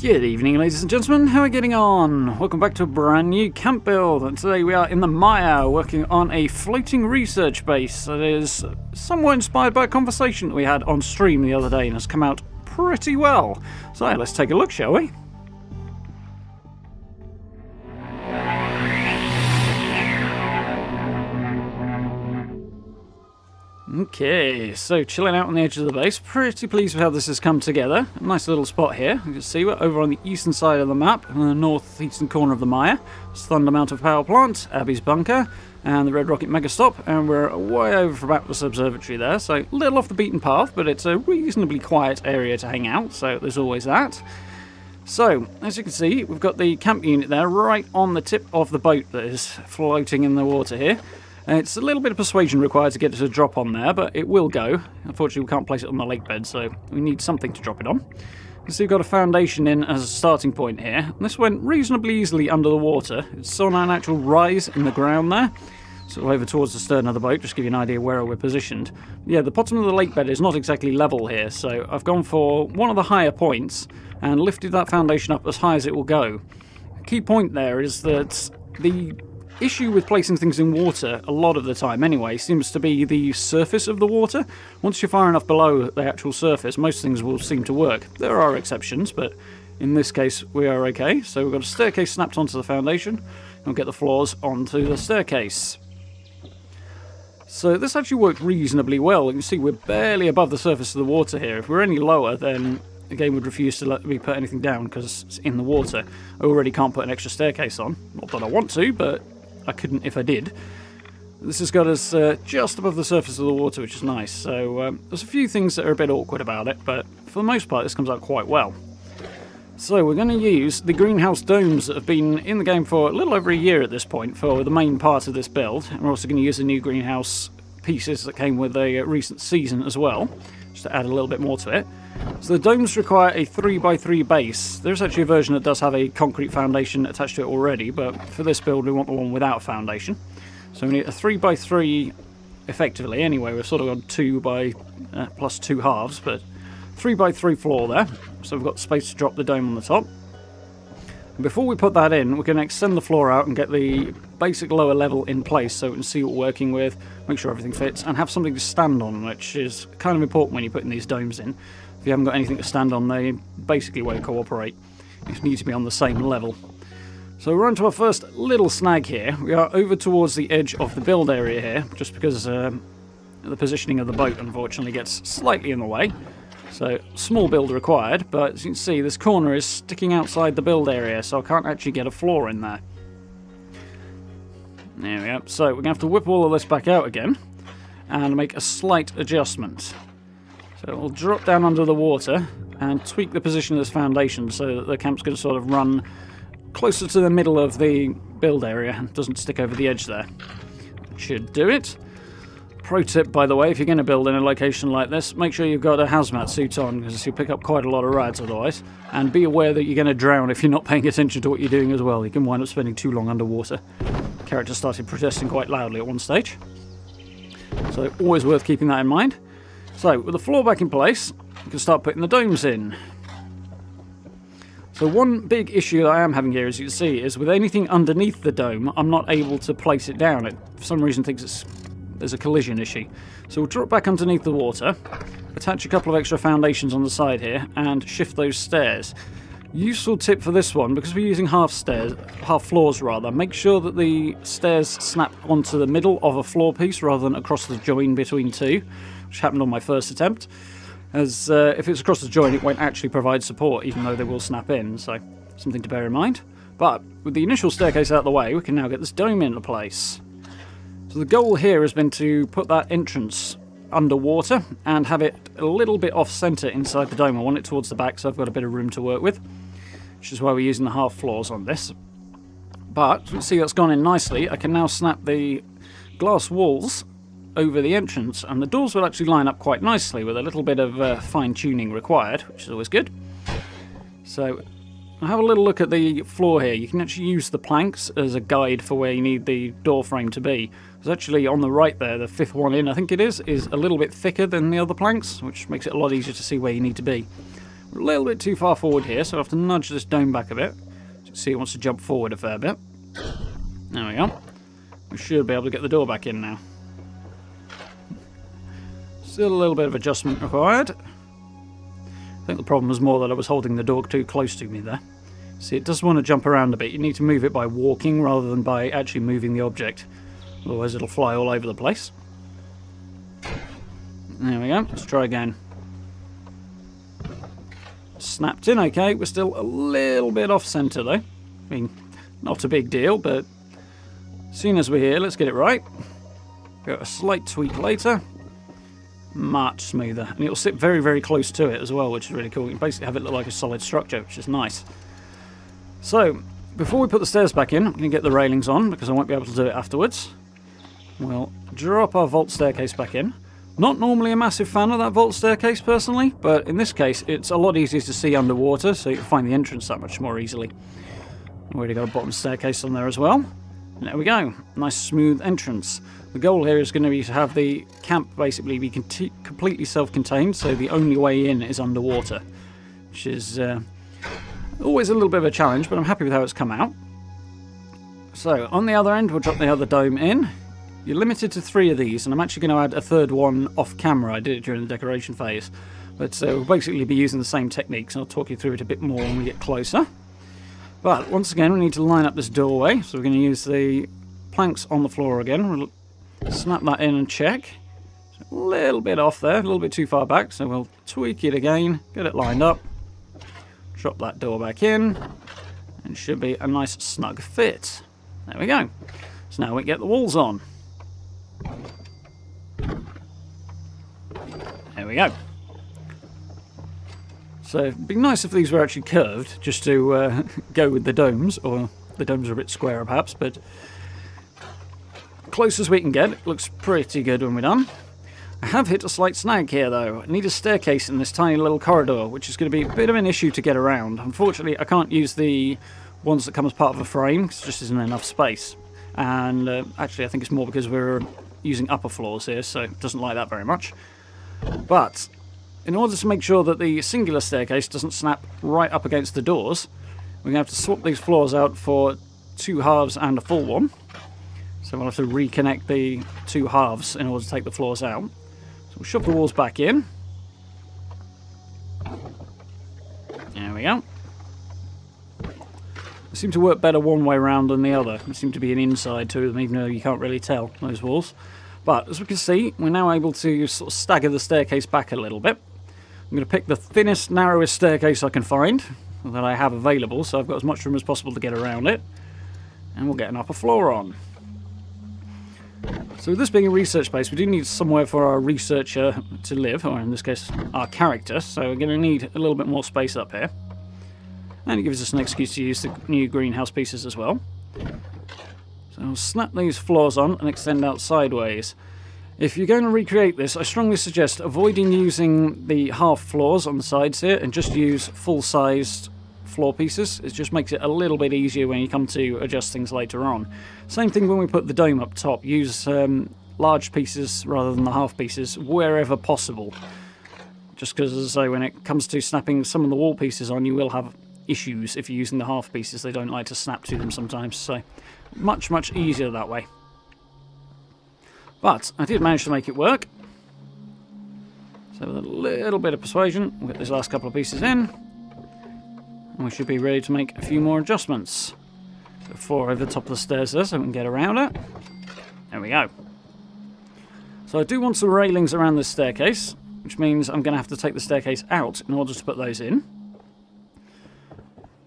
Good evening, ladies and gentlemen, how are we getting on? Welcome back to a brand new camp build, and today we are in the Maya working on a floating research base that is somewhat inspired by a conversation that we had on stream the other day and has come out pretty well. So let's take a look, shall we? Okay, so chilling out on the edge of the base, pretty pleased with how this has come together. A nice little spot here. You can see we're over on the eastern side of the map, in the northeastern corner of the Maya. It's Thunder Mountain Power Plant, Abby's Bunker, and the Red Rocket Megastop, and we're way over from Atlas Observatory there, so a little off the beaten path, but it's a reasonably quiet area to hang out, so there's always that. So, as you can see, we've got the camp unit there right on the tip of the boat that is floating in the water here. It's a little bit of persuasion required to get it to drop on there, but it will go. Unfortunately, we can't place it on the lake bed, so we need something to drop it on. So you've got a foundation in as a starting point here. And this went reasonably easily under the water. It's on an actual rise in the ground there, sort of over towards the stern of the boat, just to give you an idea where we're positioned. Yeah, the bottom of the lake bed is not exactly level here, so I've gone for one of the higher points and lifted that foundation up as high as it will go. The key point there is that the issue with placing things in water, a lot of the time anyway, seems to be the surface of the water. Once you're far enough below the actual surface, most things will seem to work. There are exceptions, but in this case we are okay. So we've got a staircase snapped onto the foundation, and we'll get the floors onto the staircase. So this actually worked reasonably well. You can see we're barely above the surface of the water here. If we're any lower, then the game would refuse to let me put anything down because it's in the water. I already can't put an extra staircase on. Not that I want to, but I couldn't if I did. This has got us just above the surface of the water, which is nice. So there's a few things that are a bit awkward about it, but for the most part this comes out quite well. So we're going to use the greenhouse domes that have been in the game for a little over a year at this point for the main part of this build. And we're also going to use the new greenhouse pieces that came with a recent season as well, just to add a little bit more to it. So the domes require a 3x3 base. There's actually a version that does have a concrete foundation attached to it already, but for this build we want the one without foundation. So we need a 3x3 effectively. Anyway, we've sort of got 2 by plus 2 halves, but 3x3 floor there. So we've got space to drop the dome on the top. And before we put that in, we're going to extend the floor out and get the basic lower level in place so we can see what we're working with, make sure everything fits, and have something to stand on, which is kind of important when you're putting these domes in. If you haven't got anything to stand on, they basically won't cooperate. You need to be on the same level. So we're on to our first little snag here. We are over towards the edge of the build area here, just because the positioning of the boat unfortunately gets slightly in the way. So small build required, but as you can see this corner is sticking outside the build area, so I can't actually get a floor in there. There we go. So we're going to have to whip all of this back out again and make a slight adjustment. So we'll drop down under the water and tweak the position of this foundation so that the camp's going to sort of run closer to the middle of the build area and doesn't stick over the edge there. Should do it. Pro tip, by the way, if you're going to build in a location like this, make sure you've got a hazmat suit on because you'll pick up quite a lot of rads otherwise. And be aware that you're going to drown if you're not paying attention to what you're doing as well. You can wind up spending too long underwater. The character started protesting quite loudly at one stage. So always worth keeping that in mind. So, with the floor back in place, we can start putting the domes in. So one big issue that I am having here, as you can see, is with anything underneath the dome, I'm not able to place it down. It, for some reason, thinks there's a collision issue. So we'll drop back underneath the water, attach a couple of extra foundations on the side here, and shift those stairs. Useful tip for this one, because we're using half floors rather, make sure that the stairs snap onto the middle of a floor piece rather than across the join between two, which happened on my first attempt, as if it's across the join it won't actually provide support even though they will snap in, so something to bear in mind. But with the initial staircase out of the way, we can now get this dome into place. So the goal here has been to put that entrance underwater and have it a little bit off centre inside the dome. I want it towards the back so I've got a bit of room to work with, which is why we're using the half floors on this. But you can see that's gone in nicely. I can now snap the glass walls over the entrance, and the doors will actually line up quite nicely with a little bit of fine-tuning required, which is always good. So I'll have a little look at the floor here. You can actually use the planks as a guide for where you need the door frame to be. There's actually on the right there, the fifth one in, I think it is a little bit thicker than the other planks, which makes it a lot easier to see where you need to be. We're a little bit too far forward here, so I have to nudge this dome back a bit. You can see it wants to jump forward a fair bit. There we go. We should be able to get the door back in now. Still a little bit of adjustment required. I think the problem was more that I was holding the door too close to me there. See, it does want to jump around a bit. You need to move it by walking rather than by actually moving the object. Otherwise it'll fly all over the place. There we go. Let's try again. Snapped in okay. We're still a little bit off centre though. I mean, not a big deal, but seeing as we're here, let's get it right. Got a slight tweak later. Much smoother. And it'll sit very, very close to it as well, which is really cool. You can basically have it look like a solid structure, which is nice. So, before we put the stairs back in, I'm going to get the railings on, because I won't be able to do it afterwards. We'll drop our vault staircase back in. Not normally a massive fan of that vault staircase, personally, but in this case, it's a lot easier to see underwater, so you can find the entrance that much more easily. We've already got a bottom staircase on there as well. And there we go. Nice smooth entrance. The goal here is going to be to have the camp basically be completely self-contained, so the only way in is underwater, which is always a little bit of a challenge, but I'm happy with how it's come out. So, on the other end, we'll drop the other dome in. You're limited to 3 of these, and I'm actually going to add a third one off camera. I did it during the decoration phase. But we'll basically be using the same techniques, and I'll talk you through it a bit more when we get closer. But, once again, we need to line up this doorway, so we're going to use the planks on the floor again. We'll snap that in and check. A little bit off there, a little bit too far back, so we'll tweak it again, get it lined up. Drop that door back in, and it should be a nice snug fit. There we go. So now we get the walls on. There we go. So it'd be nice if these were actually curved, just to go with the domes, or the domes are a bit squarer perhaps, but close as we can get. It looks pretty good when we're done. I have hit a slight snag here though. I need a staircase in this tiny little corridor, which is going to be a bit of an issue to get around. Unfortunately, I can't use the ones that come as part of a frame, because there just isn't enough space. And actually I think it's more because we're using upper floors here, so it doesn't like that very much. But in order to make sure that the singular staircase doesn't snap right up against the doors, we're going to have to swap these floors out for 2 halves and a full one. So we'll have to reconnect the 2 halves in order to take the floors out. So we'll shove the walls back in. There we go. They seem to work better one way round than the other. There seem to be an inside to them, even though you can't really tell, those walls. But as we can see, we're now able to sort of stagger the staircase back a little bit. I'm going to pick the thinnest, narrowest staircase I can find, that I have available, so I've got as much room as possible to get around it. And we'll get an upper floor on. So with this being a research base, we do need somewhere for our researcher to live, or in this case, our character, so we're going to need a little bit more space up here. And it gives us an excuse to use the new greenhouse pieces as well. So I'll snap these floors on and extend out sideways. If you're going to recreate this, I strongly suggest avoiding using the half floors on the sides here and just use full-sized floor pieces. It just makes it a little bit easier when you come to adjust things later on. Same thing when we put the dome up top. Use large pieces rather than the half pieces wherever possible. Just because, as I say, when it comes to snapping some of the wall pieces on, you will have issues if you're using the half pieces. They don't like to snap to them sometimes, so much easier that way. But I did manage to make it work. So with a little bit of persuasion, we'll get these last couple of pieces in. And we should be ready to make a few more adjustments. So 4 over the top of the stairs there so we can get around it. There we go. So I do want some railings around this staircase, which means I'm going to have to take the staircase out in order to put those in.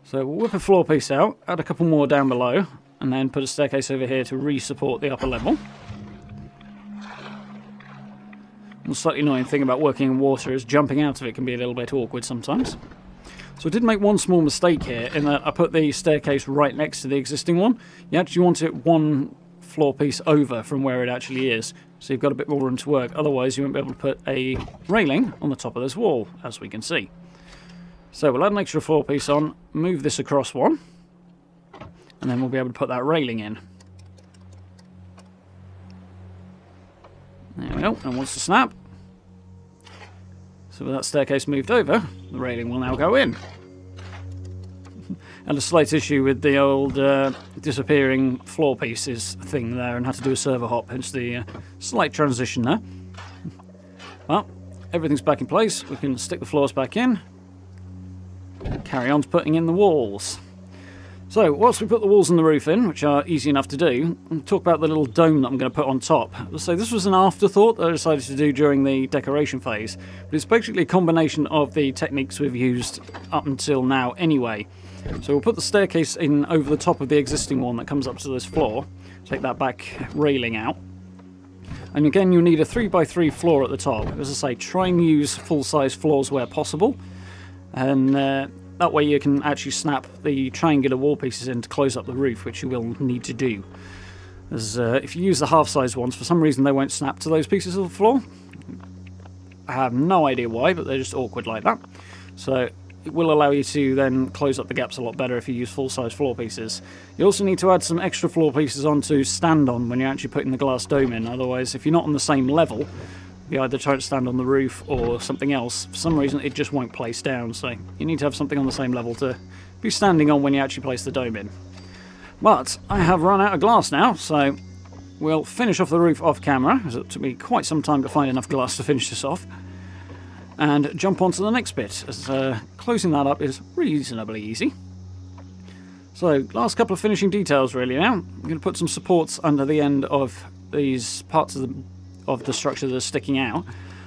So we'll whip a floor piece out, add a couple more down below, and then put a staircase over here to re-support the upper level. The slightly annoying thing about working in water is jumping out of it can be a little bit awkward sometimes. So I did make one small mistake here in that I put the staircase right next to the existing one. You actually want it 1 floor piece over from where it actually is, so you've got a bit more room to work. Otherwise you won't be able to put a railing on the top of this wall, as we can see. So we'll add an extra floor piece on, move this across 1, and then we'll be able to put that railing in. There we go, and once to snap. So with that staircase moved over, the railing will now go in. And a slight issue with the old disappearing floor pieces thing there, and had to do a server hop, hence the slight transition there. Well, everything's back in place. We can stick the floors back in. Carry on to putting in the walls. So, whilst we put the walls and the roof in, which are easy enough to do, I'll talk about the little dome that I'm going to put on top. So this was an afterthought that I decided to do during the decoration phase, but it's basically a combination of the techniques we've used up until now anyway. So we'll put the staircase in over the top of the existing one that comes up to this floor, take that back railing out, and again you'll need a 3x3 floor at the top. As I say, try and use full-size floors where possible, and that way you can actually snap the triangular wall pieces in to close up the roof, which you will need to do. As if you use the half-size ones, for some reason they won't snap to those pieces of the floor. I have no idea why, but they're just awkward like that. So it will allow you to then close up the gaps a lot better if you use full-size floor pieces. You also need to add some extra floor pieces on to stand on when you're actually putting the glass dome in. Otherwise, if you're not on the same level, you either try to stand on the roof or something else. For some reason, it just won't place down, so you need to have something on the same level to be standing on when you actually place the dome in. But I have run out of glass now, so we'll finish off the roof off camera, as it took me quite some time to find enough glass to finish this off, and jump on to the next bit, as closing that up is reasonably easy. So, last couple of finishing details really now. I'm going to put some supports under the end of these parts of the structure that are sticking out.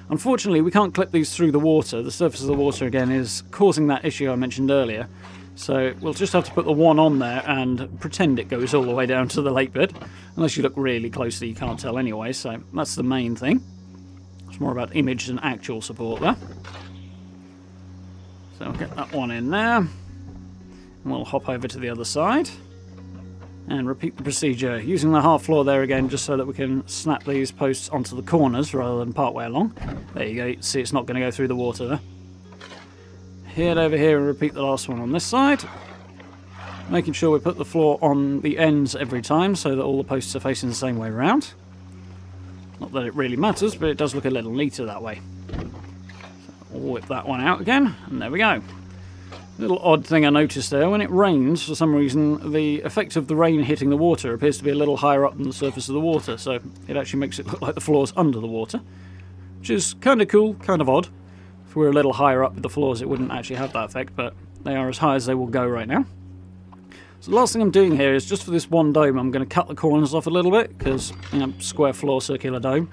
Unfortunately, we can't clip these through the water. The surface of the water again is causing that issue I mentioned earlier. So we'll just have to put the one on there and pretend it goes all the way down to the lake bed. Unless you look really closely, you can't tell anyway, so that's the main thing. It's more about image than actual support there. So I'll get that one in there. And we'll hop over to the other side. And repeat the procedure, using the half floor there again, just so that we can snap these posts onto the corners rather than part way along. There you go, you see it's not going to go through the water there. Head over here and repeat the last one on this side. Making sure we put the floor on the ends every time so that all the posts are facing the same way around. Not that it really matters, but it does look a little neater that way. So we'll whip that one out again, and there we go. Little odd thing I noticed there, when it rains, for some reason, the effect of the rain hitting the water appears to be a little higher up than the surface of the water, so it actually makes it look like the floor's under the water, which is kind of cool, kind of odd. If we were a little higher up with the floors, it wouldn't actually have that effect, but they are as high as they will go right now. So the last thing I'm doing here is, just for this one dome, I'm going to cut the corners off a little bit, because, you know, square floor, circular dome,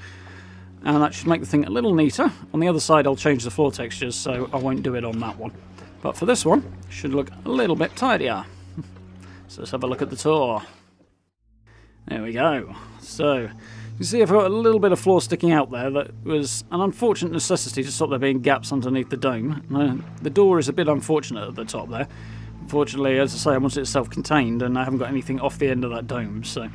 and that should make the thing a little neater. On the other side, I'll change the floor textures, so I won't do it on that one. But for this one, it should look a little bit tidier. So let's have a look at the tour. There we go. So, you see I've got a little bit of floor sticking out there that was an unfortunate necessity to stop there being gaps underneath the dome. The door is a bit unfortunate at the top there. Unfortunately, as I say, I want it self-contained and I haven't got anything off the end of that dome. So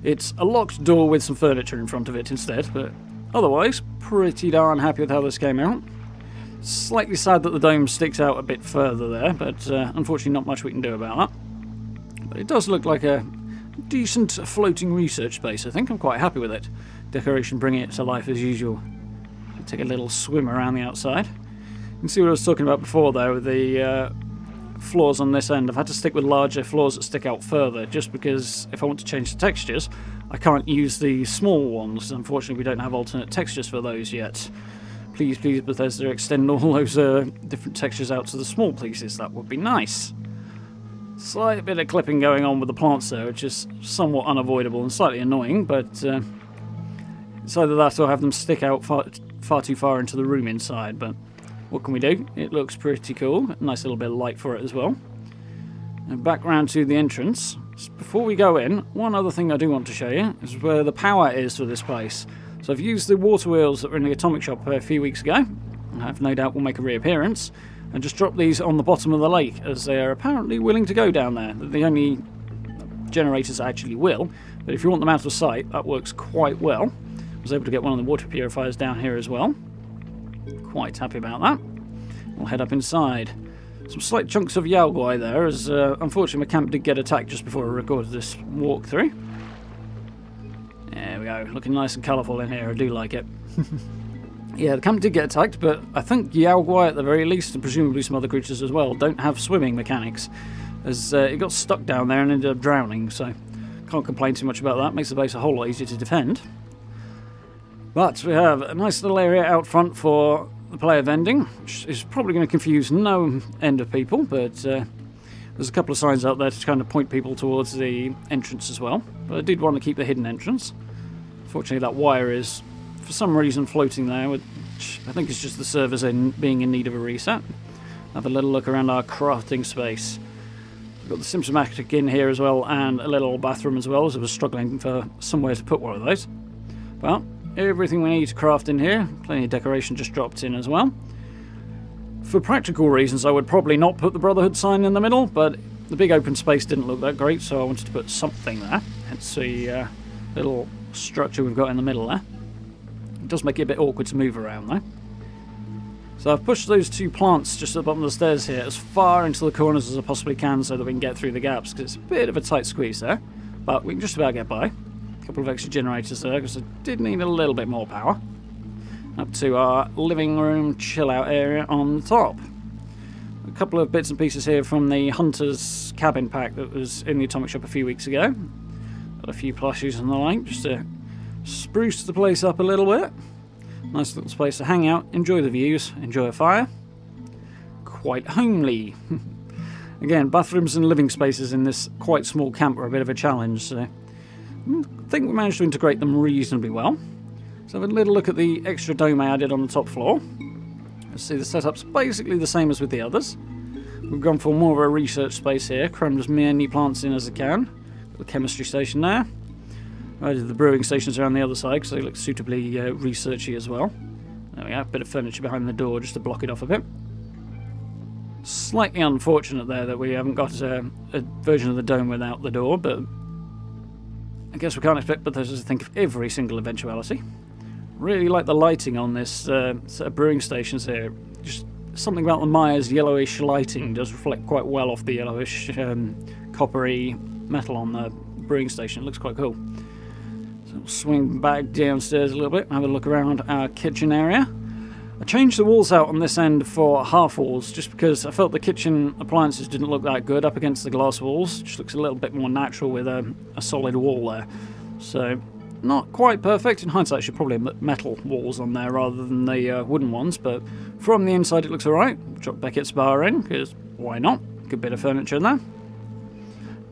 it's a locked door with some furniture in front of it instead. But otherwise, pretty darn happy with how this came out. Slightly sad that the dome sticks out a bit further there, but unfortunately not much we can do about that. But it does look like a decent floating research base, I think. I'm quite happy with it. Decoration bringing it to life as usual. Take a little swim around the outside. You can see what I was talking about before there with the floors on this end. I've had to stick with larger floors that stick out further, just because if I want to change the textures, I can't use the small ones. Unfortunately, we don't have alternate textures for those yet. Please, please, Bethesda, extend all those different textures out to the small pieces. That would be nice. Slight bit of clipping going on with the plants there, which is somewhat unavoidable and slightly annoying, but it's either that or have them stick out far too far into the room inside, but what can we do? It looks pretty cool. A nice little bit of light for it as well. And back round to the entrance. Before we go in, one other thing I do want to show you is where the power is for this place. So I've used the water wheels that were in the atomic shop a few weeks ago, and I have no doubt will make a reappearance, and just drop these on the bottom of the lake, as they are apparently willing to go down there. The only generators actually will, but if you want them out of sight, that works quite well. I was able to get one of the water purifiers down here as well. Quite happy about that. We'll head up inside. Some slight chunks of Yaoguai there, as unfortunately my camp did get attacked just before I recorded this walkthrough. There we go, looking nice and colourful in here, I do like it. Yeah, the camp did get attacked, but I think Yaogwai at the very least, and presumably some other creatures as well, don't have swimming mechanics, as it got stuck down there and ended up drowning, so can't complain too much about that. Makes the base a whole lot easier to defend. But we have a nice little area out front for the player vending, which is probably going to confuse no end of people, but there's a couple of signs out there to kind of point people towards the entrance as well. But I did want to keep the hidden entrance. Fortunately, that wire is, for some reason, floating there, which I think is just the servers being in need of a reset. Have a little look around our crafting space. We've got the Symptomatic in here as well, and a little bathroom as well, as I was struggling for somewhere to put one of those. Well, everything we need to craft in here. Plenty of decoration just dropped in as well. For practical reasons, I would probably not put the Brotherhood sign in the middle, but the big open space didn't look that great, so I wanted to put something there. Hence the little structure we've got in the middle there. It does make it a bit awkward to move around though. So I've pushed those two plants just at the bottom of the stairs here as far into the corners as I possibly can so that we can get through the gaps, because it's a bit of a tight squeeze there, but we can just about get by. A couple of extra generators there because I did need a little bit more power. Up to our living room chill out area on the top. A couple of bits and pieces here from the Hunter's cabin pack that was in the Atomic Shop a few weeks ago. Got a few plushies and the like just to spruce the place up a little bit. Nice little space to hang out, enjoy the views, enjoy a fire. Quite homely. Again, bathrooms and living spaces in this quite small camp were a bit of a challenge, so I think we managed to integrate them reasonably well. So have a little look at the extra dome I added on the top floor. Let's see, the setup's basically the same as with the others. We've gone for more of a research space here, crammed as many plants in as I can. Got the chemistry station there. I added the brewing stations around the other side because they look suitably researchy as well. There we go, a bit of furniture behind the door just to block it off a bit. Slightly unfortunate there that we haven't got a version of the dome without the door, but I guess we can't expect Bethesda to think of every single eventuality. Really like the lighting on this set of brewing stations here. Just something about the Maya's yellowish lighting does reflect quite well off the yellowish coppery metal on the brewing station. It looks quite cool. So we'll swing back downstairs a little bit and have a look around our kitchen area. I changed the walls out on this end for half walls just because I felt the kitchen appliances didn't look that good up against the glass walls. It just looks a little bit more natural with a solid wall there. So not quite perfect. In hindsight, I should probably have metal walls on there rather than the wooden ones, but from the inside it looks alright. Drop Beckett's bar in, because why not? Good bit of furniture in there.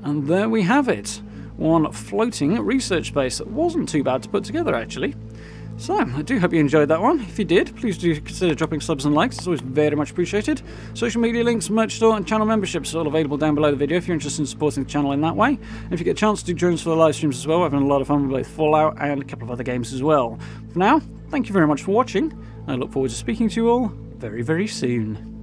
And there we have it. One floating research space that wasn't too bad to put together, actually. So, I do hope you enjoyed that one. If you did, please do consider dropping subs and likes. It's always very much appreciated. Social media links, merch store, and channel memberships are all available down below the video if you're interested in supporting the channel in that way. And if you get a chance to join us for the live streams as well, we're having a lot of fun with both Fallout and a couple of other games as well. For now, thank you very much for watching. I look forward to speaking to you all very, very soon.